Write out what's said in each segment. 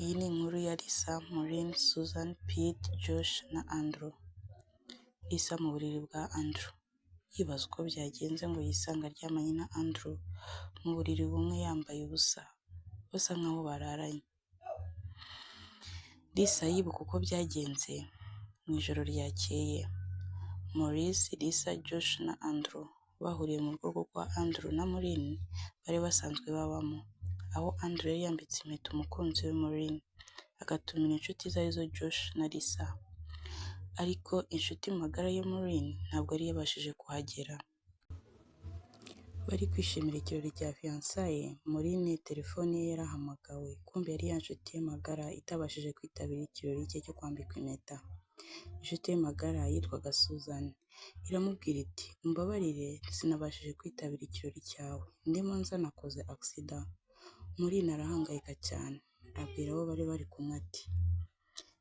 Iyi ni inkuru ya Lisa, Maureen, Susan, Pete, Josh na Andrew. Lisa mu buriri bwa Andrew. Yibaza uko byagenze ngo yisanga aryamanye na Andrew mu buriri bumwe yambaye ubusa, basa nkaho bararanye. Lisa yibuka uko byagenze mu ijoro ryakeye. Maurice, Lisa, Josh na Andrew bahuriye mu rugo rwa Andrew na Maureen bari basanzwe babamo, aho Andrew yari yambitse impeta umukunzi we Maureen, agatumira inshuti ze arizo Josh na Lisa. Ariko inshuti magara ya Maureen ntabwo yari yabashije kuhagera. Bari kwishimira ikirori cya fiançailles, Maureen telefone ye yarahamagawe, kumbe yari ya nshuti ye magara itabashije kwitabira ikirori cye cyo kwambikwa impeta. Inshuti ye magara yitwaga Susan, iramubwira iti umbabarire sinabashije kwitabira ikirori cyawe, ndimo nza nakoze accident. Maureen arahangayika cyane, abwira abo bari kumwe ati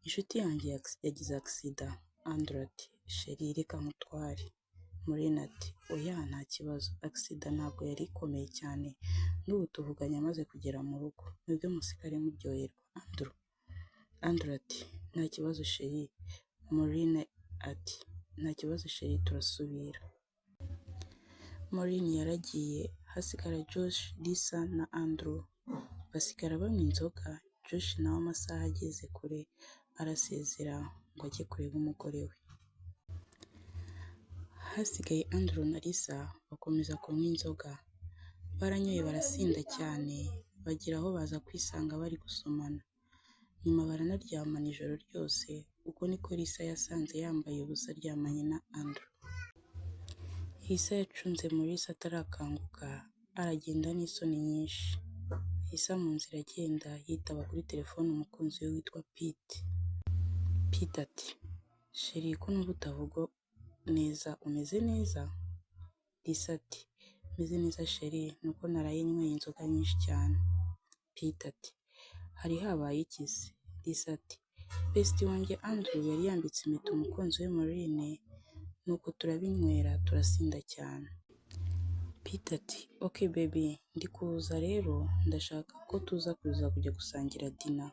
inshuti yanjye yagize accident. Andrew ati sheri reka nkutware. Maureen ati oya nta kibazo, accident ntabwo yari ikomeye cyane, n'ubu tuvuganye amaze kugera mu rugo, mwebwe musigare muryoherwa. Andrew ati nta kibazo sheri. Maureen ati nta kibazo sheri turasubira. Maureen yaragiye, hasigara Josh, Lisa na Andrew. Basigara banywa inzoga. Josh nawe amasaha ageze kure arasezera ngo ajye kureba umugore we. Hasigaye Andrew na Lisa bakomeza kunywa inzoga. Baranyoye barasinda cyane, bagira aho baza kwisanga bari gusomana. Nyuma baranaryamana ijoro ryose, uko niko Lisa yasanze yambaye ubusa aryamanye na Andrew. Lisa yacunze Maurice atarakanguka, aragenda n'isoni nyinshi. Lisa mu nzira agenda yitaba kuri telefone umukunzi we witwa Pete. Pete ati sheri ko numva utavuga neza, umeze neza? Lisa ati meze neza sheri, nuko naraye nyweye inzoga nyinshi cyane. Pete ati hari habaye iki se? Lisa ati bestie wanjye Andrew yari yambitse impeta umukunzi we Maureen, nuko turabinywera turasinda cyane. Pete ati okay baby, ndi kuza rero, ndashaka ko tuza kujya gusangira dinner.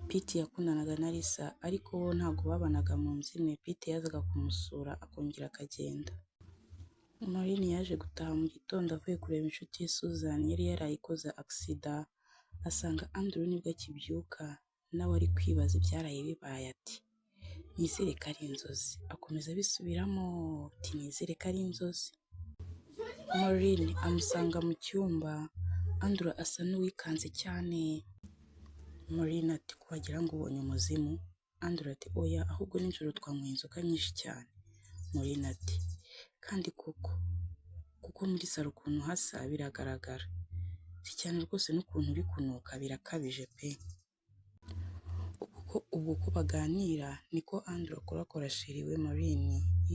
Pete yakundanaga na Lisa, ariko bo ntabwo babanaga mu nzu imwe. Pete yazaga kumusura akongera akagenda. Maureen yaje gutaha mu gitondo avuye kureba inshuti ye Susan yari yarayikoze accident, asanga Andrew nibwo akibyuka, nawe ari kwibaza ibyaraye bibaye ati nizere ko ari inzozi. Akomeza abisubiramo ati nizere ko ari inzozi. Maureen amusanga mu cyumba, Andrew asa n'uwikanze cyane. Maureen ati kuwagira ngo ubonye umuzimu? Andrew ati oya, ahubwo nijoro twanyweye inzoga nyinshi cyane. Maureen ati kandi kuko muri saro ukuntu hasa biragaragara, si cyane rwose n'ukuntu uri kunuka birakabije pe. Ubwo ko baganira niko Andrew akorakora sheri we Maureen,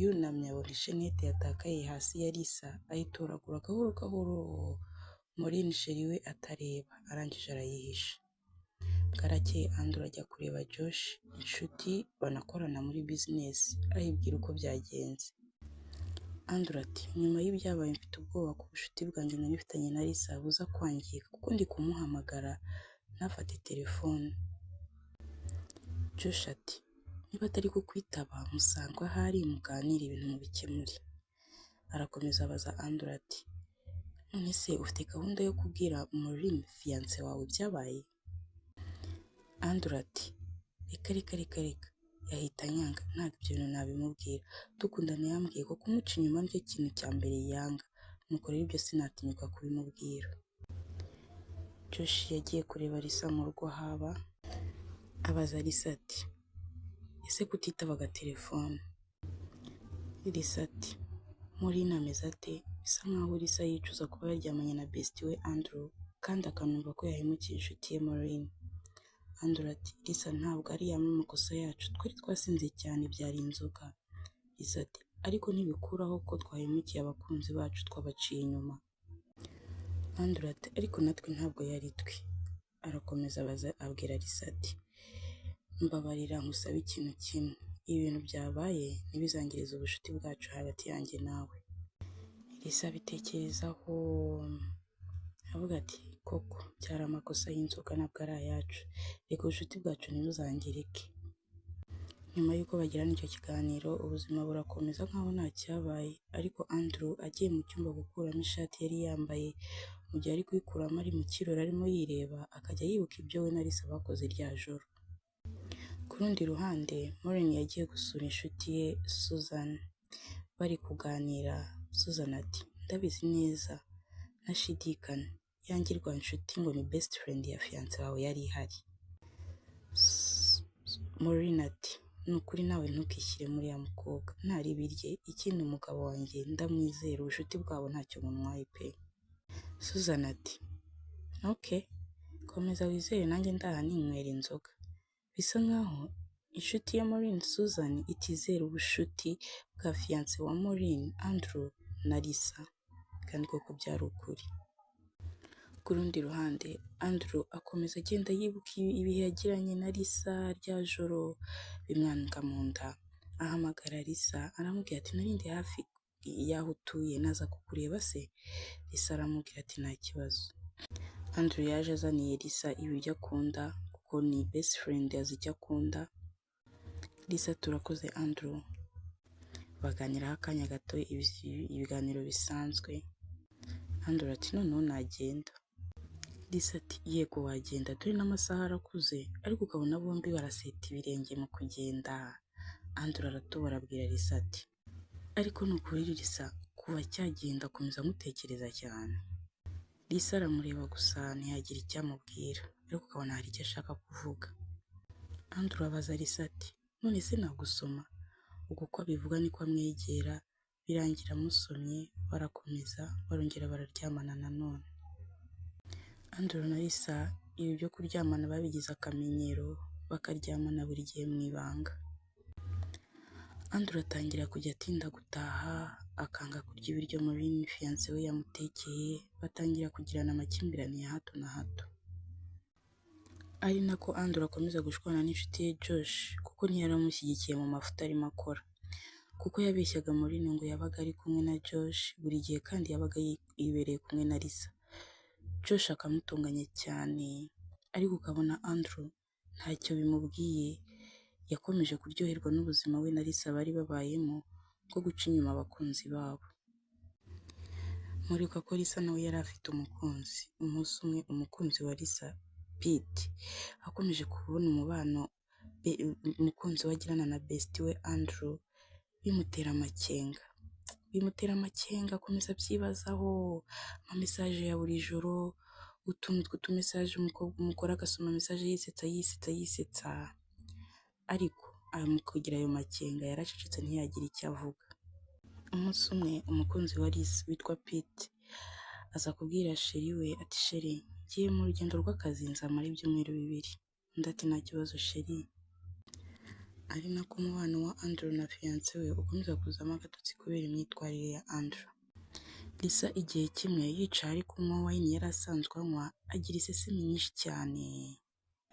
yunamye abona ishenete yatakaye hasi ya Lisa, ayitoragura gahoro gahoro. Maureen sheri we atareba, arangije arayihisha. Bwarakeye Andrew ajya kureba Josh, inshuti banakorana muri business, ayibwira uko byagenze. Andrew ati nyuma y'ibyabaye mfite ubwoba ku bucuti bwanjye nari mfitanye na Lisa buza kwangika, kuko ndi kumuhamagara ntafate telefone. Josh ati niba atari kukwitaba musanga ahari muganira ibintu mubikemure. Arakomeza abaza Andrew ati none se ufite gahunda yo kubwira Maureen fiance wawe byabaye? Andrew ati reka yahita anyanga, ntabwo ibyo bintu nabimubwira, dukundana yambwiye ko kumuca inyuma nicyo kintu cya mbere yanga, nuko rero ibyo sinatinyuka kubimubwira. Josh yagiye kureba Lisa mu rugo haba, abaza Lisa ati ese kutitabaga telefone? Lisa ati Maureen ameze ate? Bisa nkaho Lisa yicuza kuba yaryamanye na bestie we Andrew, kandi akanumva ko yahemukiye inshuti ye Maureen. Andrew ati Lisa ntabwo ari yamwe amakosa yacu, twari twasinze cyane byari inzoga. Lisa ati ariko ntibikuraho ko twahemukiye abakunzi bacu twabaciye inyuma. Andrew ati ariko natwe ntabwo yari twe. Arakomeza abwira Lisa ati mbabarira nkusaba ikintu kimwe, ibintu byabaye ntibizangirize ubucuti bwacu hagati yanjye nawe. Lisa bitekerezaho avuga ati koko byari amakosa y'inzoga ntabwo ari ayacu, reka ubucuti bwacu ntibuzangirike. Nyuma y'uko bagirana icyo kiganiro ubuzima burakomeza nkaho nta cyabaye, ariko Andrew agiye mu cyumba gukuramo ishati yari yambaye, mu gihe ari kuyikuramo ari mu kirori arimo yireba, akajya yibuka ibyo we na Lisa bakoze rya joro. Ku rundi ruhande, Maureen yagiye gusura inshuti ye Susan. Bari kuganira, Susan ati ndabizi neza ntashidikanya yangirwa inshuti ngo ni best friend ya fiance wawe yari ihari. Maureen ati ni ukuri nawe ntukishyire muri ya mukobwa, ntaribirye ikindi umugabo wanjye ndamwizera, ubucuti bwabo ntacyo buntwaye pe. Susan ati okay, komeza wizere nanjye ndaha ninywera inzoga. Bisa nkaho inshuti ya Maureen Susan itizera ubushuti bwa fiance wa Maureen Andrew na Lisa, kandi koko byari ukuri. Ku rundi ruhande, Andrew akomeza agenda yibuka ibihe yagiranye na Lisa rya joro, bimwanga mu nda. Ahamagara Lisa aramubwira ati narindi hafi y'aho utuye naza kukureba se. Lisa aramubwira ati nta kibazo. Andrew yaje azaniye Lisa ibiryo akunda kuko ni best friend azi icyo akunda. Lisa turakoze Andrew. Baganiraho akanya gato ibiganiro bisanzwe. Andrew ati noneho nagenda. Lisa ati yego wagenda, dore n'amasaha arakuze, ariko ukabona bombi baraseta ibirenge mu kugenda. Andrew aratubura abwira Lisa ati ariko nukuri Lisa, kuva cyagenda akomeza amutekereza cyane. Lisa aramureba gusa ntiyagira icyo amubwira, ariko ukabona hari icyo ashaka kuvuga. Andrew abaza Lisa ati none se nagusoma? Ubwo uko abivuga niko amwegera, birangira amusomye, barakomeza barongera bararyamana nanone. Andrew na Lisa ibi byo kuryamana babigize akamenyero, bakaryamana buri gihe mu ibanga. Andrew atangira kujya atinda gutaha, akanga kurya ibiryo Maureen fiance we yamutekeye, batangira kugirana amakimbirane ya hato na hato. Ari nako Andrew akomeza gushwana n'inshuti ye Josh, kuko ntiyari amushyigikiye mu mafuta arimo akora, kuko yabeshyaga Maureen ngo yabaga ari kumwe na Josh buri gihe kandi yabaga yibereye kumwe na Lisa. Josh akamutunganya cyane, ariko ukabona Andrew ntacyo bimubwiye, yakomeje kuryoherwa n'ubuzima we na Lisa bari babayemo bwo guca inyuma abakunzi babo. Muribuka ko Lisa nawe yari afite umukunzi. Umunsi umwe umukunzi wa Lisa, Pete, akomeje kubona umubano umukunzi we agirana na bestie we Andrew, bimutera amakenga, akomeza abyibazaho, amamesaje ya buri joro, utuntu tw'utumesaje umukora agasoma mesaje yisetsa, ariko kugira ayo makenga yaracecetse ntiyagire icyo avuga. Umunsi umwe umukunzi wa Lisa witwa Pete aza kubwira sheri we ati sheri, ngiye mu rugendo rw'akazi nzamara ibyumweru 2. Undi ati nta kibazo sheri. Ari nako umubano wa Andrew na fiance we ukomeza kuzamo agatotsi kubera imyitwarire ya Andrew. Lisa igihe kimwe yicaye ari kunywa wine yari asanzwe anywa, agira isesemi nyinshi cyane,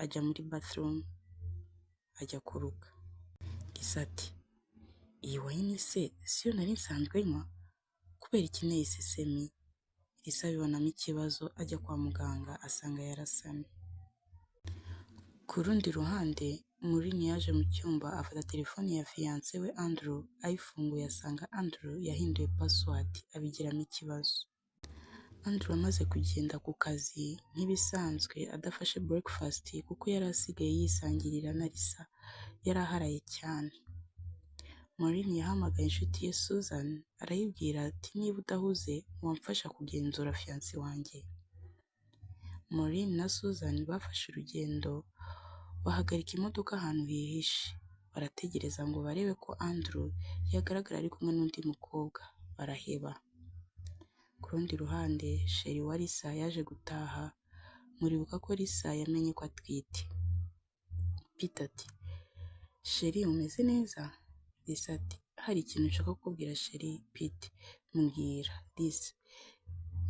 ajya muri bathroom ajya kuruka. Lisa ati iyi wine se siyo nari nsanzwe nywa, kubera ikeneye isesemi? Lisa abibonamo ikibazo, ajya kwa muganga asanga yarasamye. Ku rundi ruhande, Maureen yaje mu cyumba afata telefone ya fiance we Andrew, ayifunguye asanga Andrew yahinduye password, abigiramo ikibazo. Andrew amaze kugenda ku kazi nk'ibisanzwe adafashe breakfast kuko yari asigaye yisangirira na Lisa, yari aharaye cyane. Maureen yahamagaye inshuti ye Susan arayibwira ati niba udahuze wamfasha kugenzura fiance wanjye. Maureen na Susan bafashe urugendo, bahagarika imodoka ahantu hihishe, barategereza ngo barebe ko Andrew yagaragara ari kumwe n'undi mukobwa, baraheba. Ku rundi ruhande, sheri wa Lisa yaje gutaha. Muribuka ko Lisa yamenye ko atwite. Pete ati sheri umeze neza? Lisa ati hari ikintu nshaka kukubwira sheri. Pete mbwira. Lisa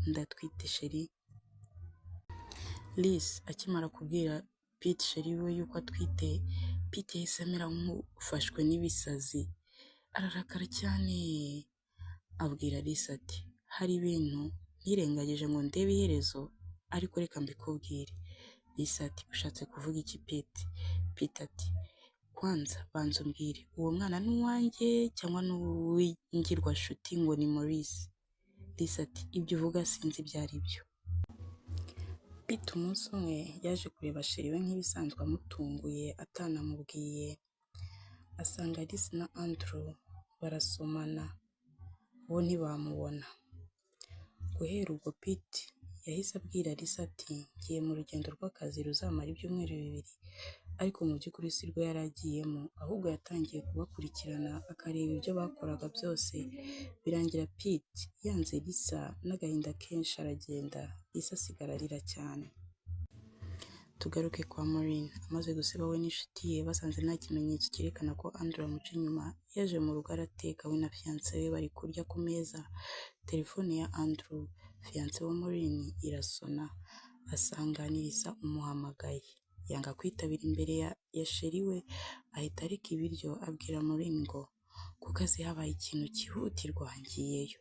ndatwite sheri. Lisa akimara kubwira Pete sheri we yuko atwite, Pete yahise amera nk'ufashwe n'ibisazi, ararakara cyane, abwira Lisa ati hari ibintu nirengagije ngo ndebe iherezo. ariko reka mbikubwire. Lisa ati ushatse kuvuga iki Pete? Pete ati kwanza banza umbwire uwo mwana ni uwanjye cyangwa ni uw'ingirwashuti ngo ni Maurice? Lisa ati ibyo uvuga sinzi ibyo ari byo. Pete umunsi umwe yaje kureba sheri we nk'ibisanzwe amutunguye atanamubwiye, asanga Lisa na Andrew barasomana, bo ntibamubona. Guhera ubwo Pete yahise abwira Lisa ati ngiye mu rugendo rw'akazi ruzamara ibyumweru 2, ariko mu by'ukuri si rwo yari agiyemo, ahubwo yatangiye kubakurikirana akareba ibyo bakoraga byose, birangira Pete yanze Lisa n'agahinda kenshi aragenda, Lisa asigara arira cyane. Tugaruke kwa Maureen. Amaze gusiba we n'inshuti ye basanze nta kimenyetso cyerekana ko Andrew amuca inyuma, yaje mu rugo arateka we na fiance we bari kurya ku meza. Telefone ya Andrew, fiance wa Maureen, irasona, asanga ni Lisa umuhamagaye. Yanga kwitabira imbere ya sheri we, ahita areka ibiryo abwira Maureen ngo ku kazi habaye ikintu cyihutirwa ngiyeyo.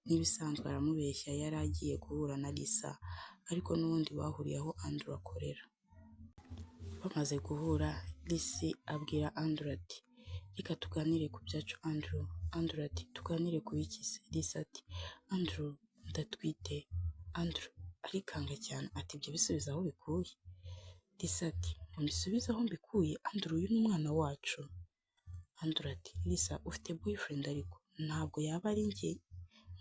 N'ibisanzwe aramubeshya yari agiye guhura na Lisa, ariko n'ubundi bahuriye aho Andrew akorera. Bamaze guhura, Lisa abwira Andrew ati reka tuganire ku byacu Andrew. Andrew ati tuganire ku biki se? Lisa ati Andrew ndatwite. Andrew arikanga cyane ati ibyo bisubiza aho bikuye? Lisa ati mbisubiza aho mbikuye Andrew, uyu ni umwana wacu. Andrew ati Lisa ufite boyfriend ariko ntabwo yaba ari njye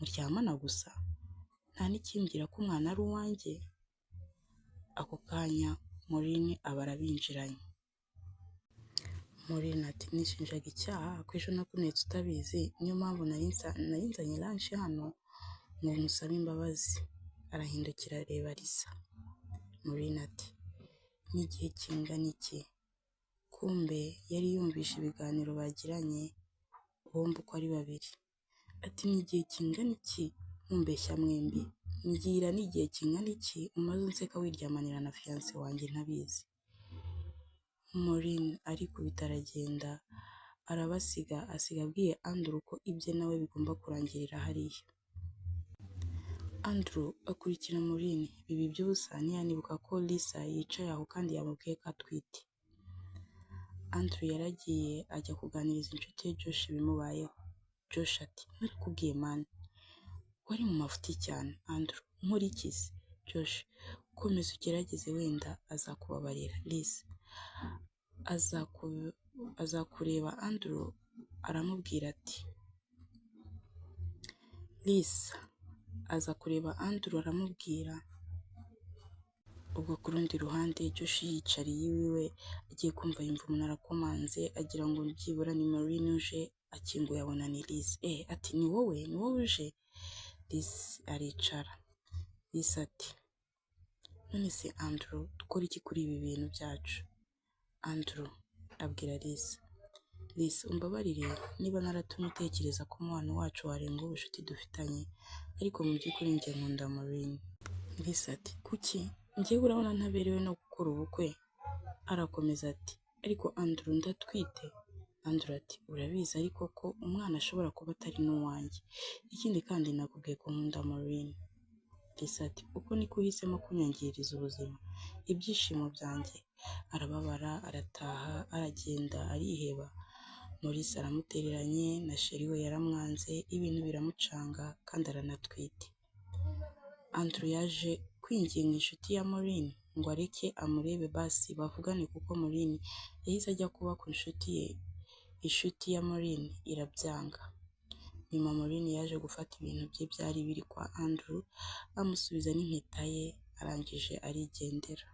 muryamana gusa? Nta n'ikimbwira ko umwana ari uwanjye? Ako kanya Maureen aba arabinjiranye. Maureen ati nishinjaga icyaha ko ejo nakunetse utabizi, niyo mpamvu narinzanye lunch hano ngo musabe imbabazi. Arahindukira areba Lisa. Maureen ati n'igihe kingana iki? Kumbe yari yumvishe ibiganiro bagiranye bombi uko ari babiri. Ati n'igihe kingana iki mumbeshya mwembi? Mbwira n'igihe kingana iki umaze unseka wiryamanira na fiance wanjye ntabizi? Maureen arikubita aragenda, arabasiga, asiga abwiye Andrew ko ibye nawe bigomba kurangirira hariya. Andrew akurikira Maureen, bibi by'ubusa ntiyanibuka ko Lisa yicaye aho kandi yamubwiye ko atwite. Andrew yaragiye ajya kuganiriza inshuti ye Josh ibimubayeho. Josh ati narakubwiye man, wari mu mafuti cyane. Andrew nkora iki se? Josh komeza ugerageze wenda azakubabarira. Lisa azakureba. Andrew aramubwira ati Lisa aza kureba Andrew aramubwira. Ubwo ku rundi ruhande Josh yicariye iwiwe agiye kumva yumva umuntu arakomanze agira ngo byibura ni Maureen uje, akinguye abona ni Lisa. Ati ni wowe uje? Lisa aricara. Lisa ati none se Andrew dukora iki kuri ibi bintu byacu? Andrew abwira Lisa, Lisa umbabarire niba naratumye utekereza ko umwana wacu warenga ubucuti dufitanye, ariko mu by'ukuri njye nkunda Maureen. Lisa ati kuki? Njyewe urabona ntaberewe no gukora ubukwe? Arakomeza ati ariko Andrew ndatwite. Andrew ati urabizi ariko ko umwana ashobora kuba atari n'uwanjye, ikindi kandi nakubwiye ko nkunda Maureen. Lisa ati uko niko uhisemo kunyangiriza ubuzima, ibyishimo byanjye? Arababara, arataha, aragenda, ariheba. Maurice aramutereranye na sheri we yaramwanze, ibintu biramucanga kandi aranatwite. Andrew yaje kwinginga inshuti ya Maureen ngo areke amurebe basi bavugane, kuko Maureen yahise ajya kuba ku inshuti ye. Inshuti ya Maureen irabyanga. Nyuma Maureen yaje gufata ibintu bye byari biri kwa Andrew, amusubiza n'impeta ye, arangije arigendera.